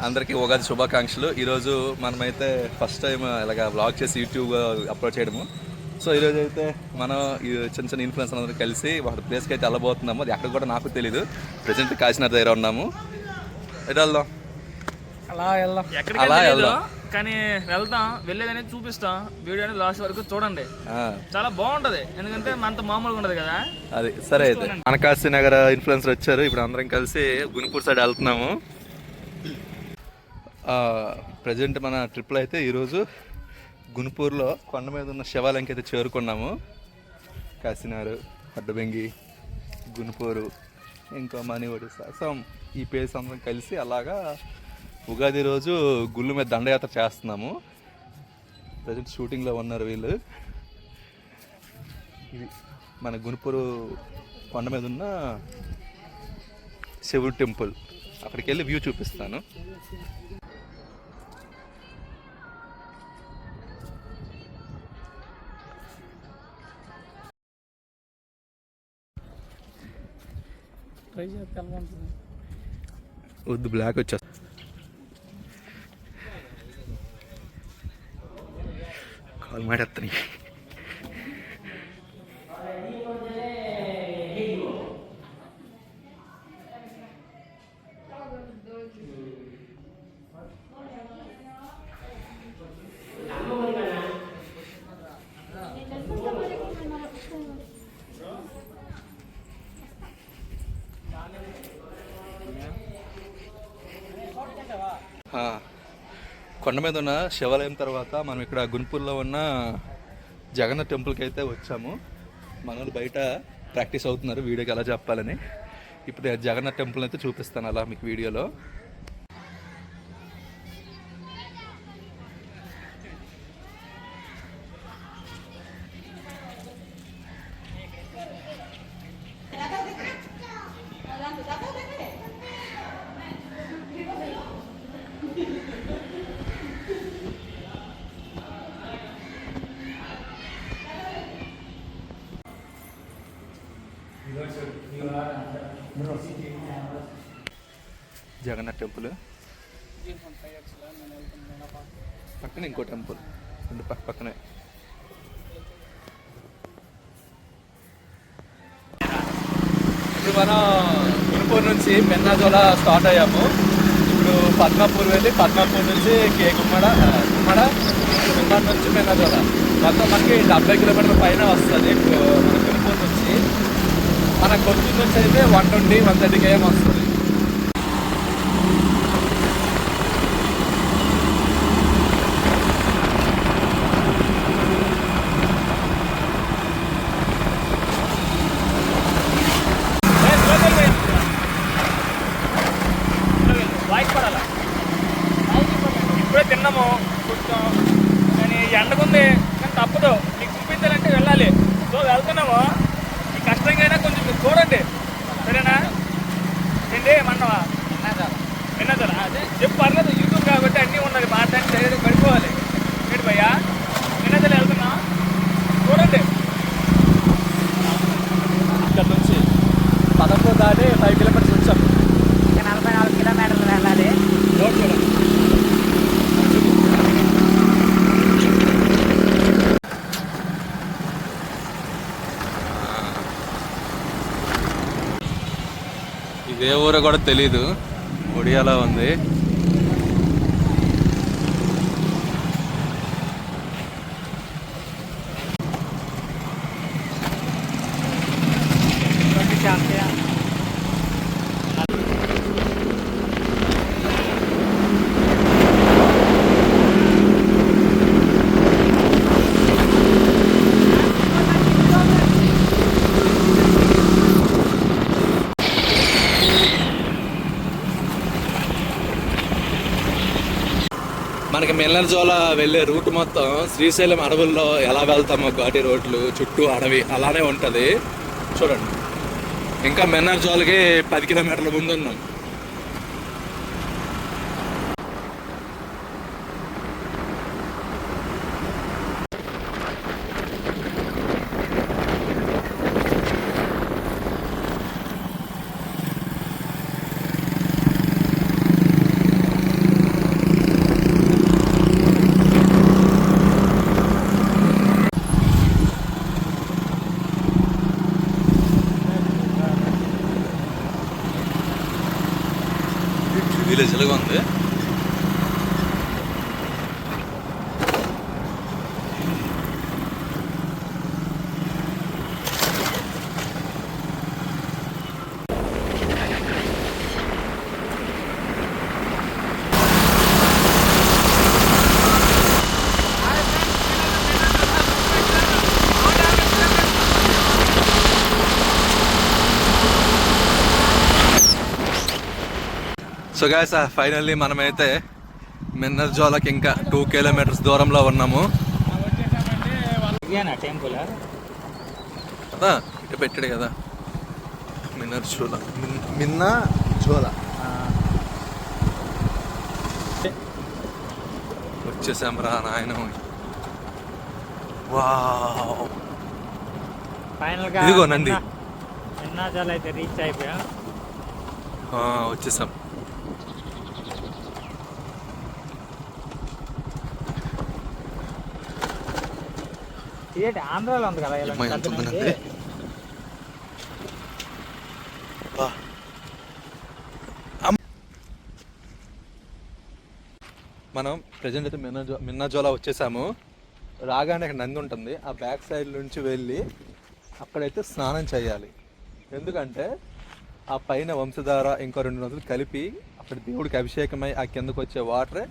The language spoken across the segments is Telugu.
అందరికీ ఉగాది శుభాకాంక్షలు. ఈరోజు మనమైతే ఫస్ట్ టైం ఇలాగ వ్లాగ్ చేసి యూట్యూబ్ అప్లోడ్ చేయడము. సో ఈరోజు అయితే మనం ఈ చిన్న చిన్న ఇన్ఫ్లుయెన్సర్ అందరూ కలిసి ఒక ప్లేస్కి అయితే వెళ్ళబోతున్నాము. అది ఎక్కడ కూడా నాకు తెలియదు. ప్రజెంట్ కాశీనాథ్ దగ్గర ఉన్నాము. ఎటు వెళ్దాం? అలా వెళ్దాం. అలా వెళ్దాం కానీ వెళ్తాం, వెళ్ళేదనేది చూపిస్తాం. వీడియో అనేది లాస్ట్ వరకు చూడండి, చాలా బాగుంటది. ఎందుకంటే మనతో మామూలుగా ఉండదు కదా. అది సరే. అయితే అనకాశీ నగర్ ఇన్ఫ్లుయెన్సర్ వచ్చారు. ఇప్పుడు అందరం కలిసి గుణపూర్ సైడ్ వెళ్తున్నాము. ప్రజెంట్ మన ట్రిప్లో అయితే ఈరోజు గుణపూర్లో కొండ మీద ఉన్న శివాలయంకి అయితే చేరుకున్నాము. కాశీనారు, అడ్డబెంగి, గుణపూరు, ఇంకా మనీ ఒడిస్సా. సో ఈ ప్లేస్ అందరం కలిసి అలాగా ఉగాది రోజు గుళ్ళు మీద దండయాత్ర చేస్తున్నాము. ప్రజెంట్ షూటింగ్లో ఉన్నారు వీళ్ళు. ఇది మన గుణపూరు కొండ మీద ఉన్న శివుడు టెంపుల్. అక్కడికి వెళ్ళి వ్యూ చూపిస్తాను. వద్దు, బ్లాక్ వచ్చేస్తా. కాల్ మాడేస్తాను. కొండ మీద ఉన్న శివాలయం తర్వాత మనం ఇక్కడ గుణపూర్లో ఉన్న జగన్నాథ్ టెంపుల్కి అయితే వచ్చాము. మన వాళ్ళు బయట ప్రాక్టీస్ అవుతున్నారు వీడియోకి ఎలా చెప్పాలని. ఇప్పుడు జగన్నాథ్ టెంపుల్ అయితే చూపిస్తాను అలా మీకు వీడియోలో. జగన్నాథ్ టెంపుల్ పక్కన ఇంకో టెంపుల్, రెండు పక్కనే. ఇప్పుడు మనం గుణపూర్ నుంచి పెన్నాజోలా స్టార్ట్ అయ్యాము. ఇప్పుడు పద్మాపూర్ వెళ్ళి పద్మాపూర్ నుంచి గుమ్మడ నుంచి పెన్నాజోలా మొత్తం మనకి 70 కిలోమీటర్ల పైన వస్తుంది. ఇప్పుడు మన గుణపూర్ నుంచి మన కొత్తూరు నుంచి అయితే 120-130 km వస్తుంది. ఇప్పుడే తిన్నాము, కూర్చోం. కానీ ఎండకుంది, కానీ తప్పదు. మీకు చూపించాలంటే వెళ్ళాలి. సో వెళ్తున్నాము. ఈ కష్టంగా అయినా కొంచెం మీరు చూడండి, సరేనా? ఏంటి మన్నవా విన్నదా? అదే చెప్పు, పర్లేదు. యూట్యూబ్ కాబట్టి అన్నీ ఉన్నది, మాట్లాడి పడిపోవాలి. ఏంటి భయ్యా, విన్నదలు వెళ్తున్నా, చూడండి. ఇక్కడ నుంచి 11 దాటి 5 కిలోమీటర్స్ వచ్చాం. 44 కిలోమీటర్లు వెళ్ళాలి. రోడ్ చూడండి. ఇదే ఊరు కూడా తెలీదు, ఒడియాలో ఉంది. మనకి మెల్లర్జోల వెళ్ళే రూట్ మొత్తం శ్రీశైలం అడవుల్లో ఎలా వెళ్తామో ఘాటి రోడ్లు చుట్టూ అడవి అలానే ఉంటుంది. చూడండి, ఇంకా మెన్నర్జోలకి 10 కిలోమీటర్ల ముందు ఉన్నాం. విలేజ్ లాగా ఉంది. సో గాయస్ ఫైనల్లీ మనమైతే మిన్నర్జోలకి ఇంకా 2 కిలోమీటర్స్ దూరంలో ఉన్నాము. ఇదేనా టెంపుల్? కదా ఇటు పెట్టాడు కదా మిన్నర్జోల, మిన్నర్జోల. వచ్చేసాం రా నాయన. వావ్, ఫైనల్ గా ఇదిగో నంది. మిన్నాజాల్ అయితే రీచ్ అయిపోయాం. వచ్చేసాం. ఏంటి ఆంధ్రాలో ఉంది కదా ఇలా అమ్మాయి ఎంత పెద్ద ఉందంటే. నంది. మనం ప్రజెంట్ అయితే మిన్నాజోలా వచ్చేసాము. రాగానే అక్కడ నంది ఉంటుంది. ఆ బ్యాక్ సైడ్ నుంచి వెళ్ళి అక్కడైతే స్నానం చేయాలి. ఎందుకంటే ఆ పైన వంశధార ఇంకో 2 నదులు కలిపి అక్కడ దేవుడికి అభిషేకమై ఆ కిందకు వచ్చే వాటరే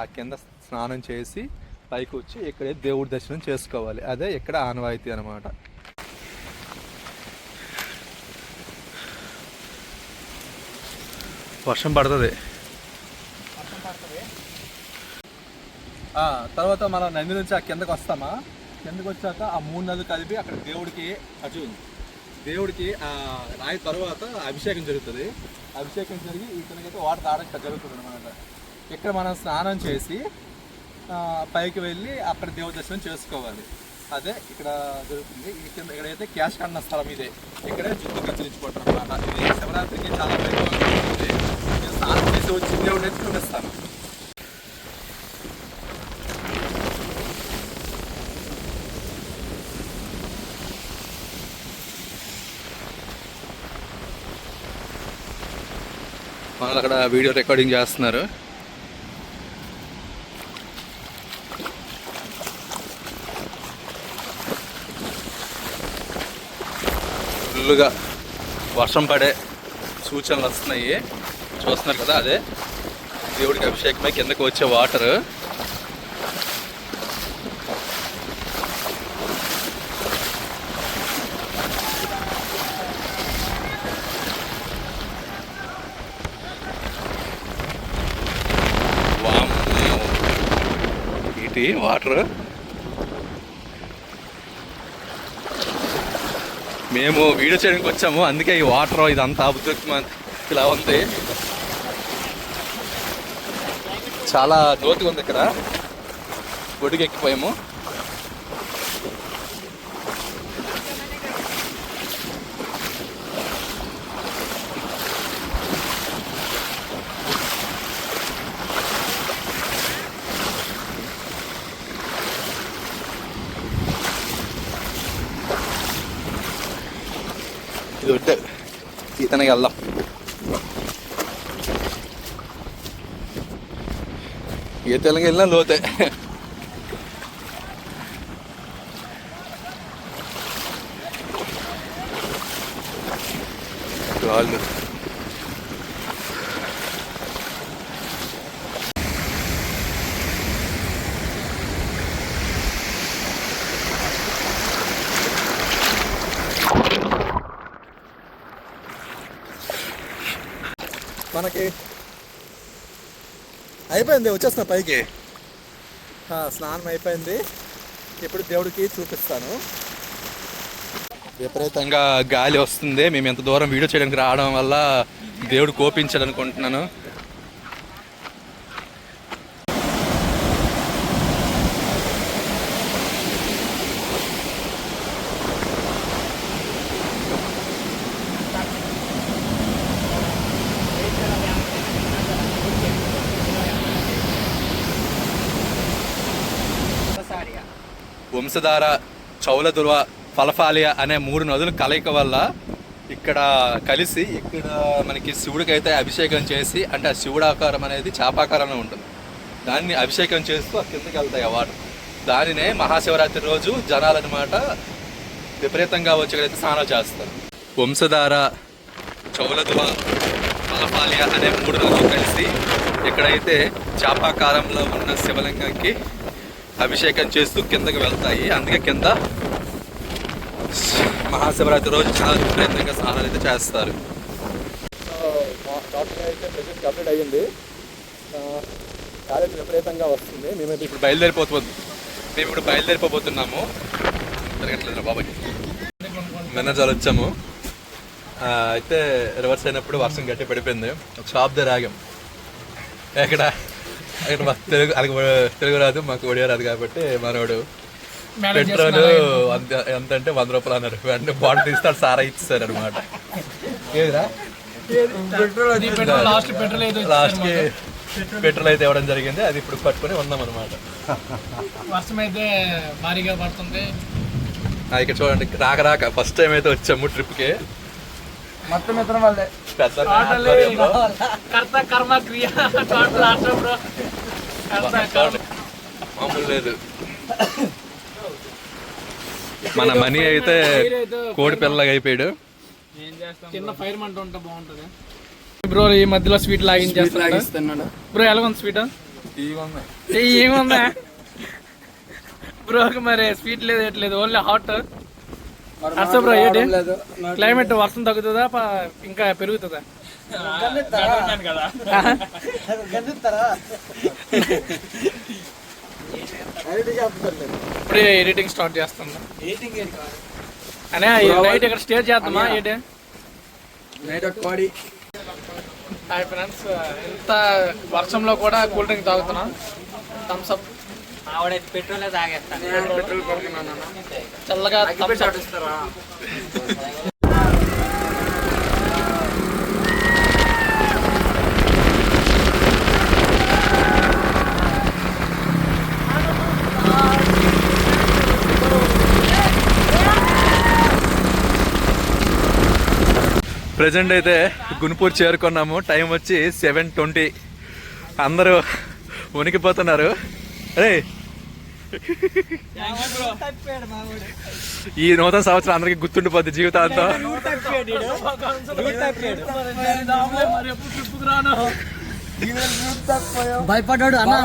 ఆ కింద స్నానం చేసి పైకి వచ్చి ఇక్కడే దేవుడి దర్శనం చేసుకోవాలి. అదే ఇక్కడ ఆనవాయితీ అనమాట. వర్షం పడుతుంది. తర్వాత మనం నంది నుంచి ఆ కిందకు వస్తామా, కిందకు వచ్చాక ఆ 3 నదులు కలిపి అక్కడ దేవుడికి ఆ రాయి తర్వాత అభిషేకం జరుగుతుంది. అభిషేకం జరిగి ఇక్కడికైతే వాటర్ తాగడం జరుగుతుంది అనమాట. ఇక్కడ మనం స్నానం చేసి పైకి వెళ్ళి అక్కడ దేవుడి దర్శనం చేసుకోవాలి. అదే ఇక్కడ జరుగుతుంది. ఇక్కడైతే క్యాష్ కన్న స్థలం ఇదే. ఇక్కడే జుట్టు కత్తిరించుకుంటారు అనమాట. ఇది శివరాత్రికి చాలా వైభవంగా ఉంటుంది. నేను స్నానం చేసి వచ్చి దేవుడిని అయితే చూపిస్తాను. వాళ్ళు అక్కడ వీడియో రికార్డింగ్ చేస్తున్నారు. ఫుల్గా వర్షం పడే సూచనలు వస్తున్నాయి. చూస్తున్నారు కదా, అదే దేవుడికి అభిషేకమై కిందకు వచ్చే వాటర్. ఇటు వాటర్ మేము వీడియో చేయడానికి వచ్చాము. అందుకే ఈ వాటర్ ఇదంతా అద్భుతం ఇలా ఉంది. చాలా లోతుగా ఉంది. ఇక్కడ ఒడికి ఎక్కిపోయాము. ఇది ఉంటే ఈతనకి వెళ్దాం. ఈతలకి వెళ్ళినా లోతే. వాళ్ళు మనకి అయిపోయింది. వచ్చేస్తున్నా పైకి. స్నానం అయిపోయింది. ఇప్పుడు దేవుడికి చూపిస్తాను. విపరీతంగా గాలి వస్తుంది. మేము ఎంత దూరం వీడియో చేయడానికి రావడం వల్ల దేవుడు కోపించాడు అనుకుంటున్నాను. వంశధార, చౌలదుర్వ, ఫలఫాలియా అనే 3 నదుల కలయిక వల్ల ఇక్కడ కలిసి ఇక్కడ మనకి శివుడికి అయితే అభిషేకం చేసి, అంటే ఆ శివుడు ఆకారం అనేది చాపాకారంలో ఉంటుంది, దాన్ని అభిషేకం చేస్తూ ఆ కిందకి వెళ్తాయి ఆ వాటర్. దానినే మహాశివరాత్రి రోజు జనాలు అనమాట విపరీతంగా వచ్చి స్నానాలు చేస్తారు. వంశధార, చౌలదువ, మలపాల్య అనే 3 నదులు కలిసి ఇక్కడైతే చాపాకారంలో ఉన్న శివలింగానికి అభిషేకం చేస్తూ కిందకి వెళ్తాయి. అందుకే కింద మహాశివరాత్రి రోజు చాలా విపరీతంగా స్నానాలు అయితే చేస్తారు. కంప్లీట్ అయ్యింది, కాలేజ్ విపరీతంగా వస్తుంది. మేమైతే ఇప్పుడు బయలుదేరిపోబోతున్నాము. జరగట్లేదు బాబాయ్, మెనర్జాలు వచ్చాము. అయితే రివర్స్ అయినప్పుడు వర్షం గట్టి పడిపోయింది. ఒక షాప్ దగ్గర ఆగాం. అక్కడ మాకు తెలుగు రాదు, మాకు ఒడియా రాదు కాబట్టి మనోడు పెట్రోల్ ఎంత అంటే 100 రూపాయలు అన్నారు. వెంటనే బాటిల్ తీస్తాడు, సారా ఇచ్చేసారు అనమాట. ఏదిరా లాస్ట్కి పెట్రోల్ అయితే ఇవ్వడం జరిగింది. అది ఇప్పుడు పట్టుకొని ఉన్నాం అనమాట. వర్షం అయితే భారీగా పడుతుంది. ఇక్కడ చూడండి, రాక ఫస్ట్ టైం అయితే వచ్చాము ట్రిప్కి. మొత్తం ఇతరం వాళ్ళే కర్త కర్మ క్రియ మామూలు లేదు. మన మనీ అయితే కోడి పిల్లగా అయిపోయాడు. చిన్న ఫైర్ మంట ఉంటే బాగుంటది. బ్రో ఈ మధ్యలో స్వీట్ లాగించేస్తున్నాడు. బ్రో ఎలా ఉంది స్వీట్? ఏముందా బ్రోకి? మరి స్వీట్ లేదు, ఎట్లేదు, ఓన్లీ హాట్. అర్సో బ్రో ఏంటి క్లైమేట్? వర్షం తగ్గుతుందా ఇంకా పెరుగుతుందా? ఇప్పుడే ఎడిటింగ్ స్టార్ట్ చేస్తున్నా. అనే నైట్ ఇక్కడ స్టే చేద్దామా ఏంటి? హాయ్ ఫ్రెండ్స్, ఇంత వర్షంలో కూడా కూల్ డ్రింక్ తాగుతున్నా. Thums Up. పెట్రోల్ తాగేస్తాను. పెట్రోల్ కొడుకున్నాను చల్లగా. థమ్స్ అప్ ఇస్తారా? ప్రజెంట్ అయితే గుంపూరు చేరుకున్నాము. టైం వచ్చి 7:20. అందరూ వణికిపోతున్నారు. అరే ఈ నూతన సంవత్సరం అందరికి గుర్తుండిపోద్ది జీవితాంతం. భయపడ్డాడు అన్న.